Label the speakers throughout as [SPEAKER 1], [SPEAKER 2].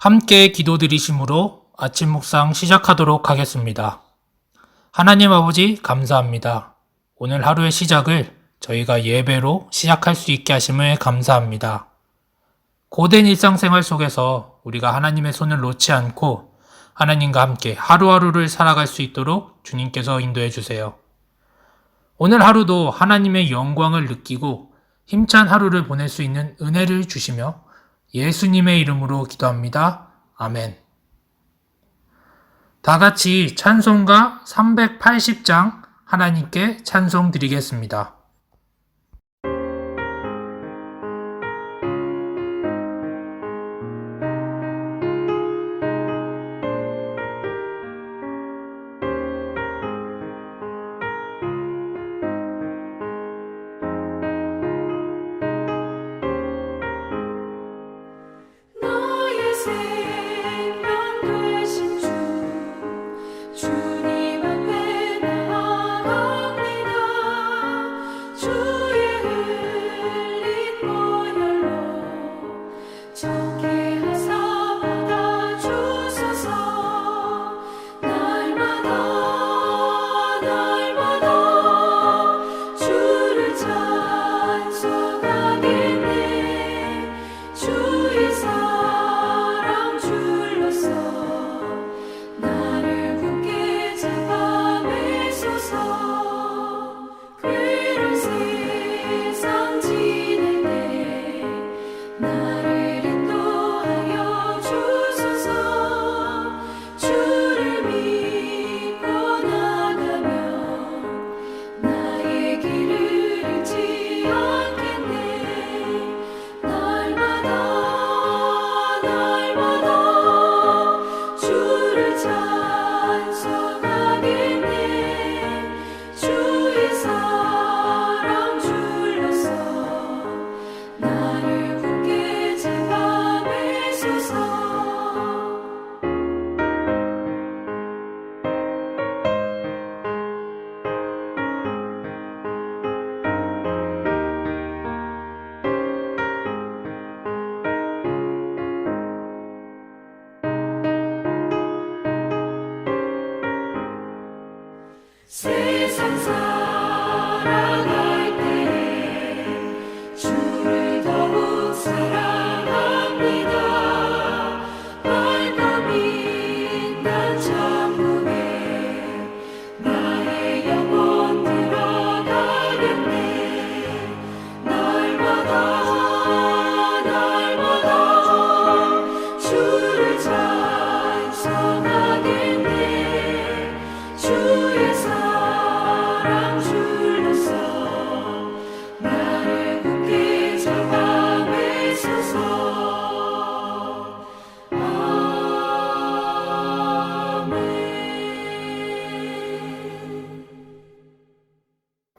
[SPEAKER 1] 함께 기도드리심으로 아침 묵상 시작하도록 하겠습니다. 하나님 아버지 감사합니다. 오늘 하루의 시작을 저희가 예배로 시작할 수 있게 하심을 감사합니다. 고된 일상생활 속에서 우리가 하나님의 손을 놓지 않고 하나님과 함께 하루하루를 살아갈 수 있도록 주님께서 인도해 주세요. 오늘 하루도 하나님의 영광을 느끼고 힘찬 하루를 보낼 수 있는 은혜를 주시며 예수님의 이름으로 기도합니다. 아멘. 다 같이 찬송가 380장 하나님께 찬송 드리겠습니다.
[SPEAKER 2] 세상 살아갈 때 주를 더욱 사랑합니다. 밝고 빛난 천국에 나의 영혼 들어가겠네. 날마다 주를 찬송하겠네. 주의 사랑 줄로서 나를 굳게 잡아 매소서. 아멘.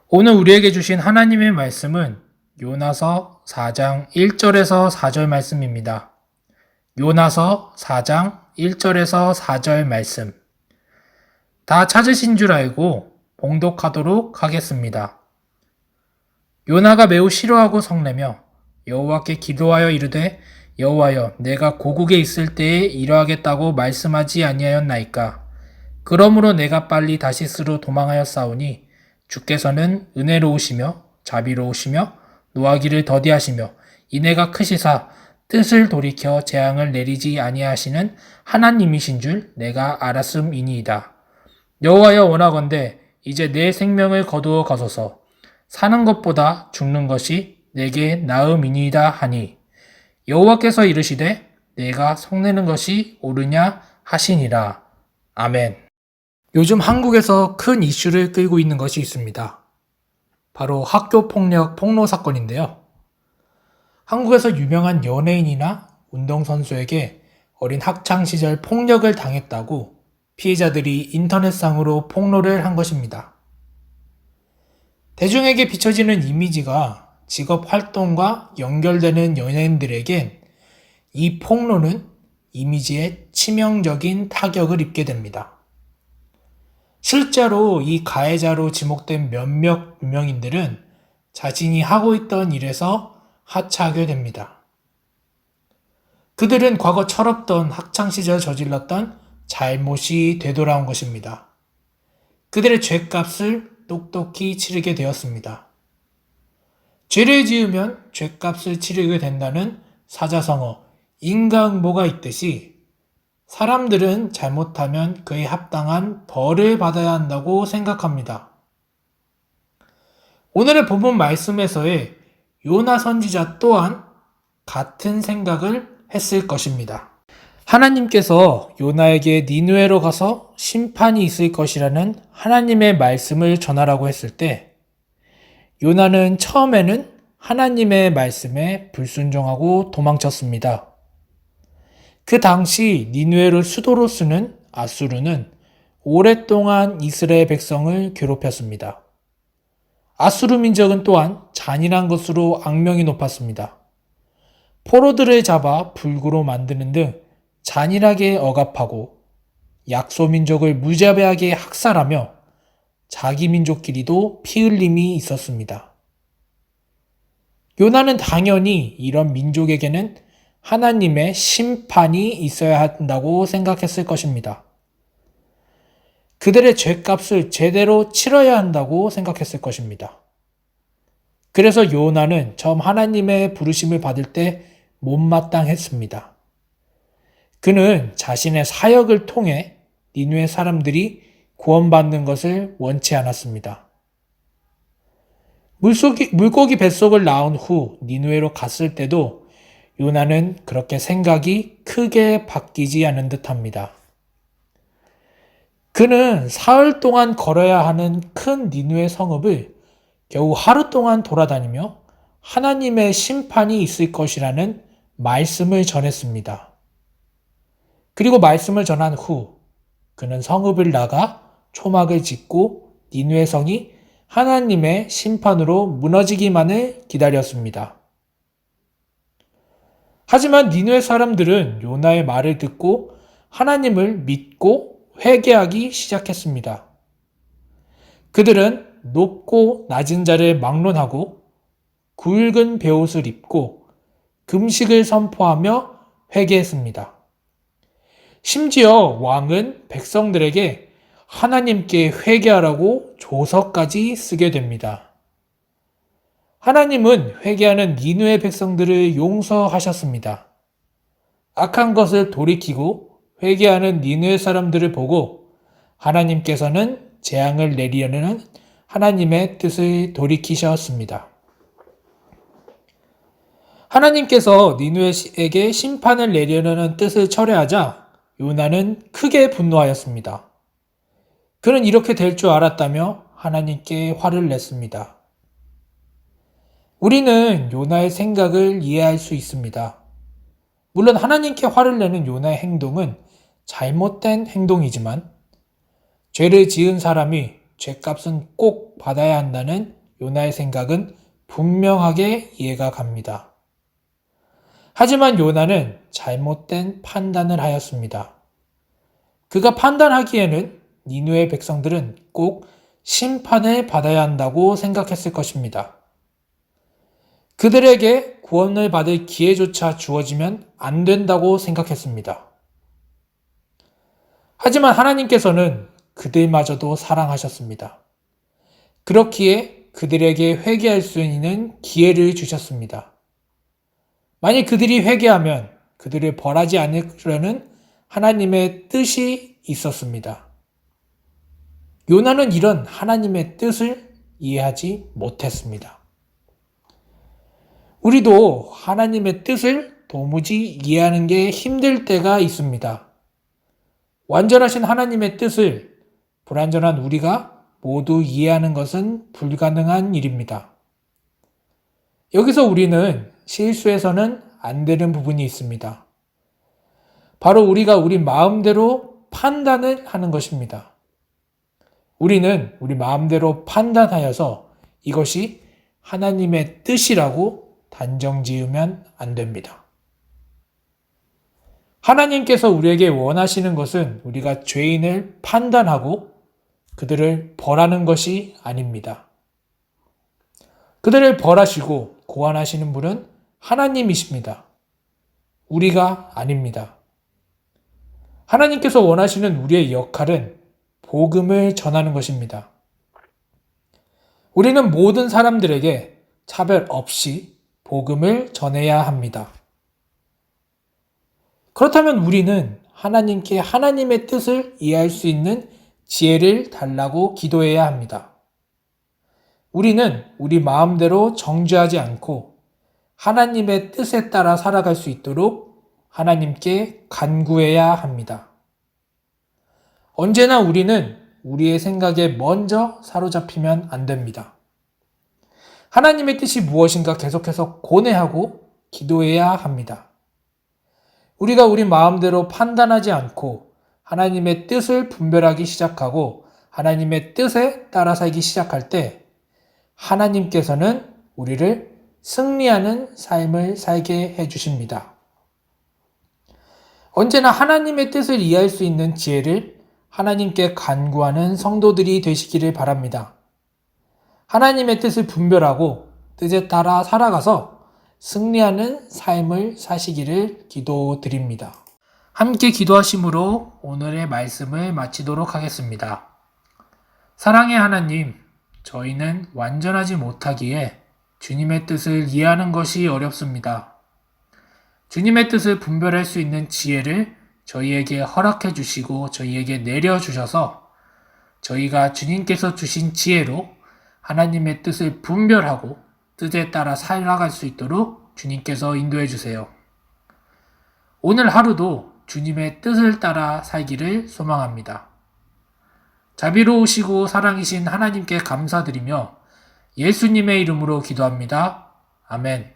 [SPEAKER 1] 오늘 우리에게 주신 하나님의 말씀은 요나서 4장 1절에서 4절 말씀입니다. 요나서 4장 1절에서 4절 말씀. 다 찾으신 줄 알고 봉독하도록 하겠습니다. 요나가 매우 싫어하고 성내며 여호와께 기도하여 이르되 여호와여 내가 고국에 있을 때에 이러하겠다고 말씀하지 아니하였나이까. 그러므로 내가 빨리 다시스로 도망하였사오니 주께서는 은혜로우시며 자비로우시며 노하기를 더디하시며 인애가 크시사 뜻을 돌이켜 재앙을 내리지 아니하시는 하나님이신 줄 내가 알았음이니이다. 여호와여 원하건대 이제 내 생명을 거두어 가소서. 사는 것보다 죽는 것이 내게 나음이니이다 하니 여호와께서 이르시되 내가 성내는 것이 옳으냐 하시니라. 아멘. 요즘 한국에서 큰 이슈를 끌고 있는 것이 있습니다. 바로 학교폭력 폭로 사건인데요. 한국에서 유명한 연예인이나 운동선수에게 어린 학창시절 폭력을 당했다고 피해자들이 인터넷상으로 폭로를 한 것입니다. 대중에게 비춰지는 이미지가 직업 활동과 연결되는 연예인들에겐 이 폭로는 이미지에 치명적인 타격을 입게 됩니다. 실제로 이 가해자로 지목된 몇몇 유명인들은 자신이 하고 있던 일에서 하차하게 됩니다. 그들은 과거 철없던 학창시절 저질렀던 잘못이 되돌아온 것입니다. 그들의 죄값을 똑똑히 치르게 되었습니다. 죄를 지으면 죄값을 치르게 된다는 사자성어 인과응보가 있듯이 사람들은 잘못하면 그에 합당한 벌을 받아야 한다고 생각합니다. 오늘의 본문 말씀에서의 요나 선지자 또한 같은 생각을 했을 것입니다. 하나님께서 요나에게 니느웨로 가서 심판이 있을 것이라는 하나님의 말씀을 전하라고 했을 때 요나는 처음에는 하나님의 말씀에 불순종하고 도망쳤습니다. 그 당시 니느웨를 수도로 쓰는 아수르는 오랫동안 이스라엘 백성을 괴롭혔습니다. 아수르 민족은 또한 잔인한 것으로 악명이 높았습니다. 포로들을 잡아 불구로 만드는 등 잔인하게 억압하고 약소 민족을 무자비하게 학살하며 자기 민족끼리도 피 흘림이 있었습니다. 요나는 당연히 이런 민족에게는 하나님의 심판이 있어야 한다고 생각했을 것입니다. 그들의 죄값을 제대로 치러야 한다고 생각했을 것입니다. 그래서 요나는 처음 하나님의 부르심을 받을 때 못마땅했습니다. 그는 자신의 사역을 통해 니느웨 사람들이 구원받는 것을 원치 않았습니다. 물고기 뱃속을 나온 후 니느웨로 갔을 때도 요나는 그렇게 생각이 크게 바뀌지 않은 듯합니다. 그는 사흘 동안 걸어야 하는 큰 니느웨 성읍을 겨우 하루 동안 돌아다니며 하나님의 심판이 있을 것이라는 말씀을 전했습니다. 그리고 말씀을 전한 후 그는 성읍을 나가 초막을 짓고 니느웨 성이 하나님의 심판으로 무너지기만을 기다렸습니다. 하지만 니느웨 사람들은 요나의 말을 듣고 하나님을 믿고 회개하기 시작했습니다. 그들은 높고 낮은 자를 막론하고 굵은 베옷을 입고 금식을 선포하며 회개했습니다. 심지어 왕은 백성들에게 하나님께 회개하라고 조서까지 쓰게 됩니다. 하나님은 회개하는 니느웨 백성들을 용서하셨습니다. 악한 것을 돌이키고 회개하는 니느웨 사람들을 보고 하나님께서는 재앙을 내리려는 하나님의 뜻을 돌이키셨습니다. 하나님께서 니느웨에게 심판을 내리려는 뜻을 철회하자 요나는 크게 분노하였습니다. 그는 이렇게 될 줄 알았다며 하나님께 화를 냈습니다. 우리는 요나의 생각을 이해할 수 있습니다. 물론 하나님께 화를 내는 요나의 행동은 잘못된 행동이지만 죄를 지은 사람이 죄값은 꼭 받아야 한다는 요나의 생각은 분명하게 이해가 갑니다. 하지만 요나는 잘못된 판단을 하였습니다. 그가 판단하기에는 니느웨 백성들은 꼭 심판을 받아야 한다고 생각했을 것입니다. 그들에게 구원을 받을 기회조차 주어지면 안 된다고 생각했습니다. 하지만 하나님께서는 그들마저도 사랑하셨습니다. 그렇기에 그들에게 회개할 수 있는 기회를 주셨습니다. 만약 그들이 회개하면 그들을 벌하지 않으려는 하나님의 뜻이 있었습니다. 요나는 이런 하나님의 뜻을 이해하지 못했습니다. 우리도 하나님의 뜻을 도무지 이해하는 게 힘들 때가 있습니다. 완전하신 하나님의 뜻을 불완전한 우리가 모두 이해하는 것은 불가능한 일입니다. 여기서 우리는 실수해서는 안 되는 부분이 있습니다. 바로 우리가 우리 마음대로 판단을 하는 것입니다. 우리는 우리 마음대로 판단하여서 이것이 하나님의 뜻이라고 단정 지으면 안 됩니다. 하나님께서 우리에게 원하시는 것은 우리가 죄인을 판단하고 그들을 벌하는 것이 아닙니다. 그들을 벌하시고 고안하시는 분은 하나님이십니다. 우리가 아닙니다. 하나님께서 원하시는 우리의 역할은 복음을 전하는 것입니다. 우리는 모든 사람들에게 차별 없이 복음을 전해야 합니다. 그렇다면 우리는 하나님께 하나님의 뜻을 이해할 수 있는 지혜를 달라고 기도해야 합니다. 우리는 우리 마음대로 정죄하지 않고 하나님의 뜻에 따라 살아갈 수 있도록 하나님께 간구해야 합니다. 언제나 우리는 우리의 생각에 먼저 사로잡히면 안 됩니다. 하나님의 뜻이 무엇인가 계속해서 고뇌하고 기도해야 합니다. 우리가 우리 마음대로 판단하지 않고 하나님의 뜻을 분별하기 시작하고 하나님의 뜻에 따라 살기 시작할 때 하나님께서는 우리를 승리하는 삶을 살게 해주십니다. 언제나 하나님의 뜻을 이해할 수 있는 지혜를 하나님께 간구하는 성도들이 되시기를 바랍니다. 하나님의 뜻을 분별하고 뜻에 따라 살아가서 승리하는 삶을 사시기를 기도드립니다. 함께 기도하심으로 오늘의 말씀을 마치도록 하겠습니다. 사랑의 하나님, 저희는 완전하지 못하기에 주님의 뜻을 이해하는 것이 어렵습니다. 주님의 뜻을 분별할 수 있는 지혜를 저희에게 허락해 주시고 저희에게 내려주셔서 저희가 주님께서 주신 지혜로 하나님의 뜻을 분별하고 뜻에 따라 살아갈 수 있도록 주님께서 인도해 주세요. 오늘 하루도 주님의 뜻을 따라 살기를 소망합니다. 자비로우시고 사랑이신 하나님께 감사드리며 예수님의 이름으로 기도합니다. 아멘.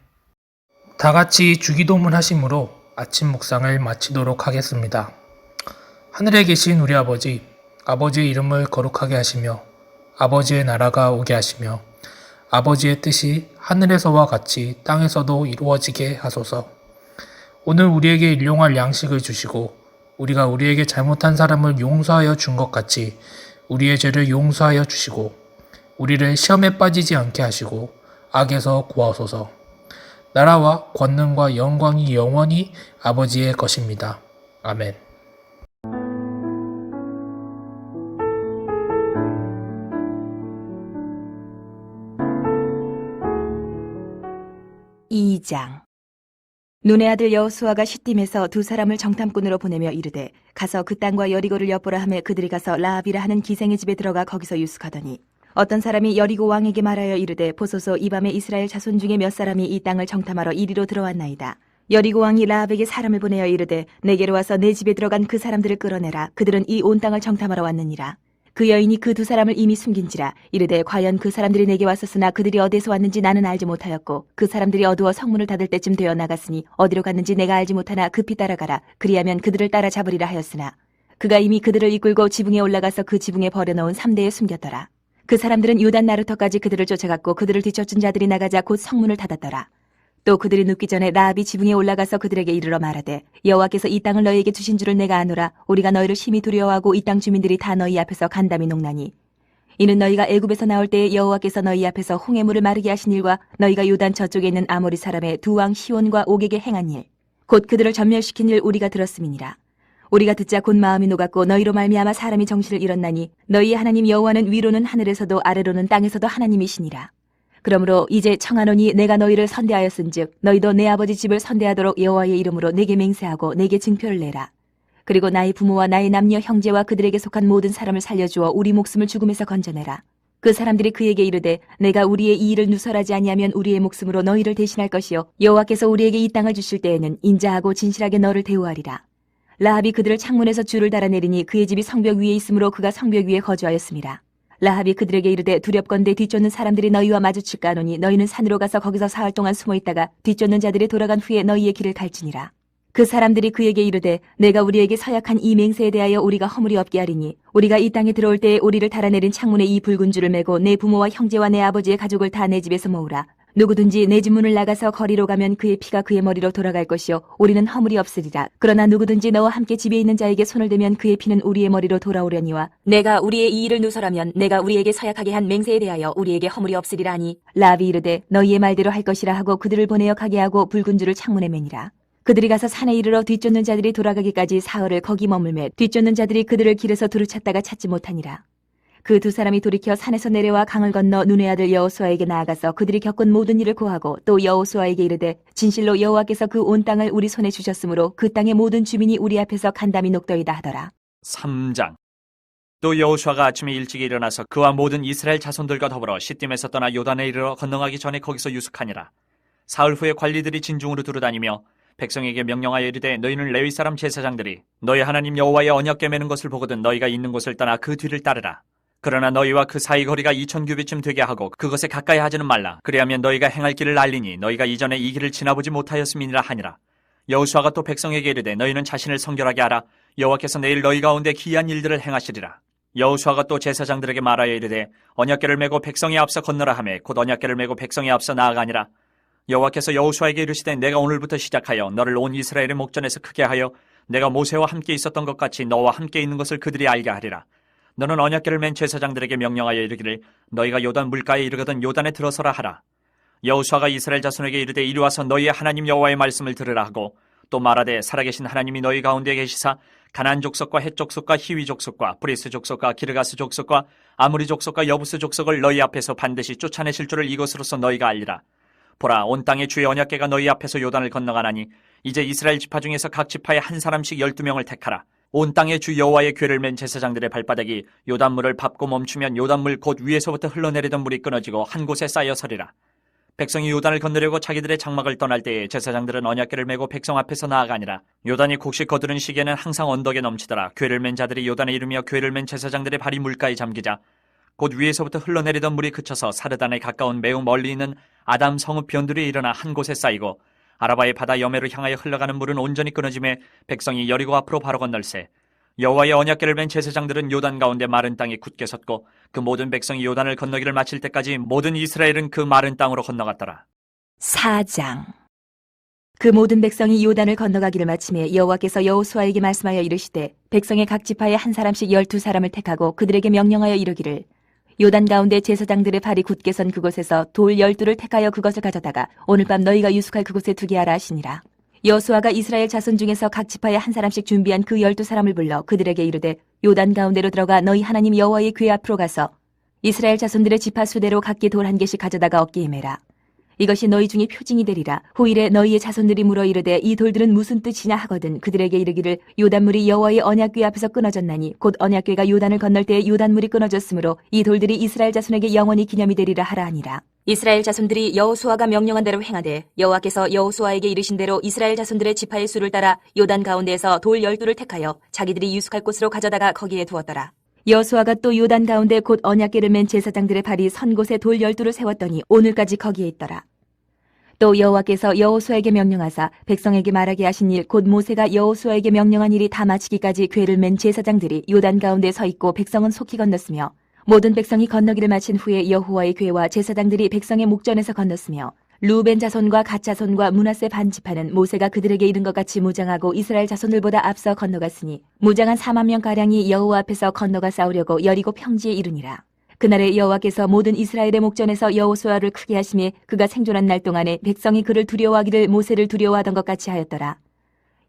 [SPEAKER 1] 다 같이 주기도문 하심으로 아침 묵상을 마치도록 하겠습니다. 하늘에 계신 우리 아버지, 아버지의 이름을 거룩하게 하시며 아버지의 나라가 오게 하시며 아버지의 뜻이 하늘에서와 같이 땅에서도 이루어지게 하소서. 오늘 우리에게 일용할 양식을 주시고 우리가 우리에게 잘못한 사람을 용서하여 준 것 같이 우리의 죄를 용서하여 주시고 우리를 시험에 빠지지 않게 하시고 악에서 구하소서. 나라와 권능과 영광이 영원히 아버지의 것입니다. 아멘.
[SPEAKER 3] 이 장. 눈의 아들 여호수아가 시딤에서 두 사람을 정탐꾼으로 보내며 이르되 가서 그 땅과 여리고를 엿보라 하며 그들이 가서 라합이라 하는 기생의 집에 들어가 거기서 유숙하더니 어떤 사람이 여리고 왕에게 말하여 이르되 보소서 이 밤에 이스라엘 자손 중에 몇 사람이 이 땅을 정탐하러 이리로 들어왔나이다. 여리고 왕이 라합에게 사람을 보내어 이르되 내게로 와서 내 집에 들어간 그 사람들을 끌어내라. 그들은 이 온 땅을 정탐하러 왔느니라. 그 여인이 그 두 사람을 이미 숨긴지라. 이르되 과연 그 사람들이 내게 왔었으나 그들이 어디서 왔는지 나는 알지 못하였고 그 사람들이 어두워 성문을 닫을 때쯤 되어 나갔으니 어디로 갔는지 내가 알지 못하나 급히 따라가라. 그리하면 그들을 따라 잡으리라 하였으나 그가 이미 그들을 이끌고 지붕에 올라가서 그 지붕에 버려놓은 삼대에 숨겼더라. 그 사람들은 요단 나루터까지 그들을 쫓아갔고 그들을 뒤쫓은 자들이 나가자 곧 성문을 닫았더라. 또 그들이 눕기 전에 라합이 지붕에 올라가서 그들에게 이르러 말하되 여호와께서 이 땅을 너희에게 주신 줄을 내가 아노라. 우리가 너희를 심히 두려워하고 이 땅 주민들이 다 너희 앞에서 간담이 녹나니 이는 너희가 애굽에서 나올 때에 여호와께서 너희 앞에서 홍해 물을 마르게 하신 일과 너희가 요단 저쪽에 있는 아모리 사람의 두 왕 시온과 옥에게 행한 일 곧 그들을 전멸시킨 일 우리가 들었음이니라. 우리가 듣자 곧 마음이 녹았고 너희로 말미암아 사람이 정신을 잃었나니 너희의 하나님 여호와는 위로는 하늘에서도 아래로는 땅에서도 하나님이시니라. 그러므로 이제 청하노니 내가 너희를 선대하였은즉 너희도 내 아버지 집을 선대하도록 여호와의 이름으로 내게 맹세하고 내게 증표를 내라. 그리고 나의 부모와 나의 남녀 형제와 그들에게 속한 모든 사람을 살려주어 우리 목숨을 죽음에서 건져내라. 그 사람들이 그에게 이르되 내가 우리의 이 일을 누설하지 아니하면 우리의 목숨으로 너희를 대신할 것이요 여호와께서 우리에게 이 땅을 주실 때에는 인자하고 진실하게 너를 대우하리라. 라합이 그들을 창문에서 줄을 달아내리니 그의 집이 성벽 위에 있으므로 그가 성벽 위에 거주하였습니다. 라합이 그들에게 이르되 두렵건대 뒤쫓는 사람들이 너희와 마주칠까 하노니 너희는 산으로 가서 거기서 사흘 동안 숨어 있다가 뒤쫓는 자들이 돌아간 후에 너희의 길을 갈지니라. 그 사람들이 그에게 이르되 내가 우리에게 서약한 이 맹세에 대하여 우리가 허물이 없게 하리니 우리가 이 땅에 들어올 때에 우리를 달아내린 창문에 이 붉은 줄을 매고 내 부모와 형제와 내 아버지의 가족을 다 내 집에서 모으라. 누구든지 내 집 문을 나가서 거리로 가면 그의 피가 그의 머리로 돌아갈 것이요 우리는 허물이 없으리라. 그러나 누구든지 너와 함께 집에 있는 자에게 손을 대면 그의 피는 우리의 머리로 돌아오려니와 내가 우리의 이 일을 누설하면 내가 우리에게 서약하게 한 맹세에 대하여 우리에게 허물이 없으리라 하니 라합이 이르되 너희의 말대로 할 것이라 하고 그들을 보내어 가게 하고 붉은 줄을 창문에 매니라. 그들이 가서 산에 이르러 뒤쫓는 자들이 돌아가기까지 사흘을 거기 머물매 뒤쫓는 자들이 그들을 길에서 두루 찾다가 찾지 못하니라. 그 두 사람이 돌이켜 산에서 내려와 강을 건너 눈의 아들 여호수아에게 나아가서 그들이 겪은 모든 일을 고하고 또 여호수아에게 이르되 진실로 여호와께서 그 온 땅을 우리 손에 주셨으므로 그 땅의 모든 주민이 우리 앞에서 간담이 녹더이다 하더라.
[SPEAKER 4] 3장. 또 여호수아가 아침에 일찍 일어나서 그와 모든 이스라엘 자손들과 더불어 시딤에서 떠나 요단에 이르러 건너가기 전에 거기서 유숙하니라. 사흘 후에 관리들이 진중으로 두루다니며 백성에게 명령하여 이르되 너희는 레위 사람 제사장들이 너희 하나님 여호와의 언약궤 매는 것을 보거든 너희가 있는 곳을 떠나 그 뒤를 따르라. 그러나 너희와 그 사이 거리가 2000규빗쯤 되게 하고 그것에 가까이 하지는 말라. 그리하면 너희가 행할 길을 알리니 너희가 이전에 이 길을 지나보지 못하였음이니라 하니라. 여호수아가 또 백성에게 이르되 너희는 자신을 성결하게 하라. 여호와께서 내일 너희 가운데 기이한 일들을 행하시리라. 여호수아가 또 제사장들에게 말하여 이르되 언약궤를 메고 백성에 앞서 건너라 하매 곧 언약궤를 메고 백성에 앞서 나아가니라. 여호와께서 여호수아에게 이르시되 내가 오늘부터 시작하여 너를 온 이스라엘의 목전에서 크게 하여 내가 모세와 함께 있었던 것 같이 너와 함께 있는 것을 그들이 알게 하리라. 너는 언약궤를 맨 제사장들에게 명령하여 이르기를 너희가 요단 물가에 이르거든 요단에 들어서라 하라. 여호수아가 이스라엘 자손에게 이르되 이리 와서 너희의 하나님 여호와의 말씀을 들으라 하고 또 말하되 살아계신 하나님이 너희 가운데 계시사 가나안 족속과 헷 족속과 히위 족속과 브리스 족속과 기르가스 족속과 아무리 족속과 여부스 족속을 너희 앞에서 반드시 쫓아내실 줄을 이것으로서 너희가 알리라. 보라 온 땅의 주의 언약궤가 너희 앞에서 요단을 건너가나니 이제 이스라엘 지파 중에서 각 지파에 한 사람씩 12명을 택하라. 온 땅의 주 여호와의 궤를 맨 제사장들의 발바닥이 요단물을 밟고 멈추면 요단물 곧 위에서부터 흘러내리던 물이 끊어지고 한 곳에 쌓여 서리라. 백성이 요단을 건너려고 자기들의 장막을 떠날 때에 제사장들은 언약궤를 메고 백성 앞에서 나아가니라. 요단이 곡식 거두는 시기에는 항상 언덕에 넘치더라. 궤를 맨 자들이 요단에 이르며 궤를 맨 제사장들의 발이 물가에 잠기자 곧 위에서부터 흘러내리던 물이 그쳐서 사르단에 가까운 매우 멀리 있는 아담 성읍 변들이 일어나 한 곳에 쌓이고 아라바의 바다 여매로 향하여 흘러가는 물은 온전히 끊어짐에 백성이 여리고 앞으로 바로 건널세. 여호와의 언약궤를 맨 제사장들은 요단 가운데 마른 땅에 굳게 섰고 그 모든 백성이 요단을 건너기를 마칠 때까지 모든 이스라엘은 그 마른 땅으로 건너갔더라.
[SPEAKER 3] 4장. 그 모든 백성이 요단을 건너가기를 마침에 여호와께서 여호수아에게 말씀하여 이르시되 백성의 각 지파에 한 사람씩 12사람을 택하고 그들에게 명령하여 이르기를 요단 가운데 제사장들의 발이 굳게 선 그곳에서 돌 12를 택하여 그것을 가져다가 오늘 밤 너희가 유숙할 그곳에 두게 하라 하시니라. 여호수아가 이스라엘 자손 중에서 각 지파에 한 사람씩 준비한 그 12사람을 불러 그들에게 이르되 요단 가운데로 들어가 너희 하나님 여호와의 궤 앞으로 가서 이스라엘 자손들의 지파 수대로 각기 돌 한 개씩 가져다가 어깨에 매라. 이것이 너희 중에 표징이 되리라. 후일에 너희의 자손들이 물어 이르되 이 돌들은 무슨 뜻이냐 하거든 그들에게 이르기를 요단물이 여호와의 언약궤 앞에서 끊어졌나니 곧 언약궤가 요단을 건널 때에 요단물이 끊어졌으므로 이 돌들이 이스라엘 자손에게 영원히 기념이 되리라 하라 하니라. 이스라엘 자손들이 여호수아가 명령한 대로 행하되 여호와께서 여호수아에게 이르신 대로 이스라엘 자손들의 지파의 수를 따라 요단 가운데에서 돌 12를 택하여 자기들이 유숙할 곳으로 가져다가 거기에 두었더라. 여호수아가 또 요단 가운데 곧 언약궤를 맨 제사장들의 발이 선 곳에 돌 12를 세웠더니 오늘까지 거기에 있더라. 또 여호와께서 여호수아에게 명령하사 백성에게 말하게 하신 일 곧 모세가 여호수아에게 명령한 일이 다 마치기까지 궤를 맨 제사장들이 요단 가운데 서 있고 백성은 속히 건넜으며 모든 백성이 건너기를 마친 후에 여호와의 궤와 제사장들이 백성의 목전에서 건넜으며 루벤 자손과 갓 자손과 므낫세 반 지파는 모세가 그들에게 이른 것 같이 무장하고 이스라엘 자손들보다 앞서 건너갔으니 무장한 4만 명 가량이 여호와 앞에서 건너가 싸우려고 여리고 평지에 이르니라. 그날에 여호와께서 모든 이스라엘의 목전에서 여호수아를 크게 하심에 그가 생존한 날 동안에 백성이 그를 두려워하기를 모세를 두려워하던 것 같이 하였더라.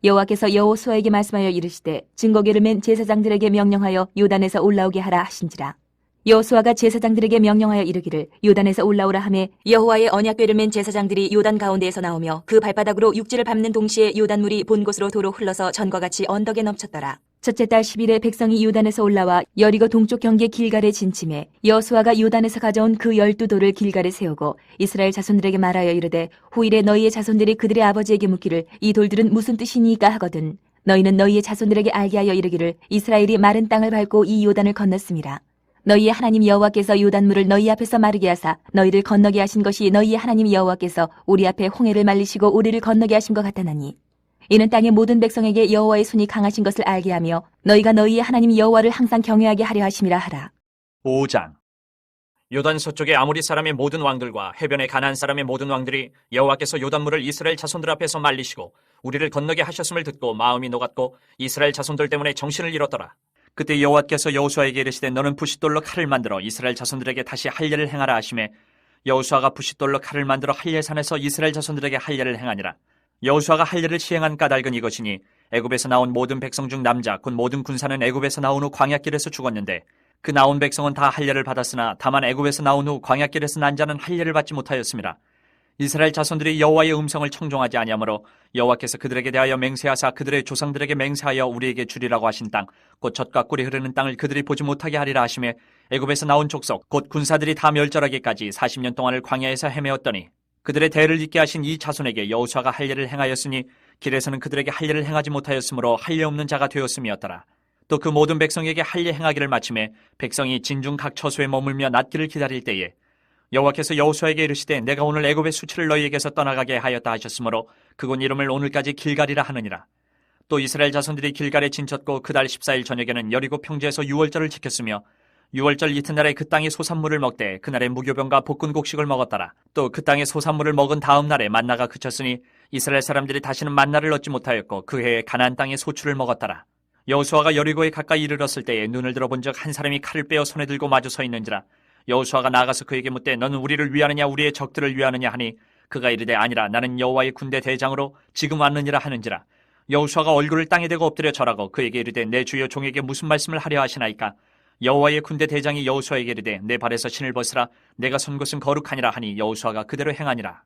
[SPEAKER 3] 여호와께서 여호수아에게 말씀하여 이르시되 증거궤를 맨 제사장들에게 명령하여 요단에서 올라오게 하라 하신지라. 여호수아가 제사장들에게 명령하여 이르기를 요단에서 올라오라 하매 여호와의 언약궤를 맨 제사장들이 요단 가운데에서 나오며 그 발바닥으로 육지를 밟는 동시에 요단물이 본 곳으로 도로 흘러서 전과 같이 언덕에 넘쳤더라. 첫째 달 10일에 백성이 요단에서 올라와 여리고 동쪽 경계 길갈에 진침해 여호수아가 요단에서 가져온 그 12돌을 길갈에 세우고 이스라엘 자손들에게 말하여 이르되 후일에 너희의 자손들이 그들의 아버지에게 묻기를 이 돌들은 무슨 뜻이니까 하거든 너희는 너희의 자손들에게 알게 하여 이르기를 이스라엘이 마른 땅을 밟고 이 요단을 건넜음이라. 너희의 하나님 여호와께서 요단물을 너희 앞에서 마르게 하사 너희를 건너게 하신 것이 너희의 하나님 여호와께서 우리 앞에 홍해를 말리시고 우리를 건너게 하신 것 같다나니 이는 땅의 모든 백성에게 여호와의 손이 강하신 것을 알게 하며 너희가 너희의 하나님 여호와를 항상 경외하게 하려 하심이라 하라.
[SPEAKER 4] 5장. 요단 서쪽의 아모리 사람의 모든 왕들과 해변의 가나안 사람의 모든 왕들이 여호와께서 요단물을 이스라엘 자손들 앞에서 말리시고 우리를 건너게 하셨음을 듣고 마음이 녹았고 이스라엘 자손들 때문에 정신을 잃었더라. 그때 여호와께서 여호수아에게 이르시되 너는 부싯돌로 칼을 만들어 이스라엘 자손들에게 다시 할례를 행하라 하시매 여호수아가 부싯돌로 칼을 만들어 할례산에서 이스라엘 자손들에게 할례를 행하니라. 여호수아가 할 일을 시행한 까닭은 이것이니 애굽에서 나온 모든 백성 중 남자 곧 모든 군사는 애굽에서 나온 후 광야길에서 죽었는데 그 나온 백성은 다 할례를 받았으나 다만 애굽에서 나온 후 광야길에서 난 자는 할례를 받지 못하였습니다. 이스라엘 자손들이 여호와의 음성을 청종하지 아니하므로 여호와께서 그들에게 대하여 맹세하사 그들의 조상들에게 맹세하여 우리에게 주리라고 하신 땅 곧 젖과 꿀이 흐르는 땅을 그들이 보지 못하게 하리라 하시매 애굽에서 나온 족속 곧 군사들이 다 멸절하기까지 40년 동안을 광야에서 헤매었더니 그들의 대를 잇게 하신 이 자손에게 여호수아가 할례를 행하였으니 길에서는 그들에게 할례를 행하지 못하였으므로 할례 없는 자가 되었음이었더라. 또 그 모든 백성에게 할례 행하기를 마침에 백성이 진중 각 처소에 머물며 낫기를 기다릴 때에 여호와께서 여호수아에게 이르시되 내가 오늘 애굽의 수치를 너희에게서 떠나가게 하였다 하셨으므로 그곳 이름을 오늘까지 길갈이라 하느니라. 또 이스라엘 자손들이 길갈에 진쳤고 그달 14일 저녁에는 여리고 평지에서 유월절을 지켰으며 유월절 이튿날에 그 땅의 소산물을 먹되 그날에 무교병과 볶은 곡식을 먹었더라. 또 그 땅의 소산물을 먹은 다음 날에 만나가 그쳤으니 이스라엘 사람들이 다시는 만나를 얻지 못하였고 그 해에 가나안 땅의 소출을 먹었더라. 여호수아가 여리고에 가까이 이르렀을 때에 눈을 들어본즉 한 사람이 칼을 빼어 손에 들고 마주 서 있는지라. 여호수아가 나가서 그에게 묻되 너는 우리를 위하느냐 우리의 적들을 위하느냐 하니 그가 이르되 아니라 나는 여호와의 군대 대장으로 지금 왔느니라 하는지라. 여호수아가 얼굴을 땅에 대고 엎드려 절하고 그에게 이르되 내 주여 종에게 무슨 말씀을 하려 하시나이까. 여호와의 군대 대장이 여호수아에게 이르되 내 발에서 신을 벗으라 내가 선 곳은 거룩하니라 하니 여호수아가 그대로 행하니라.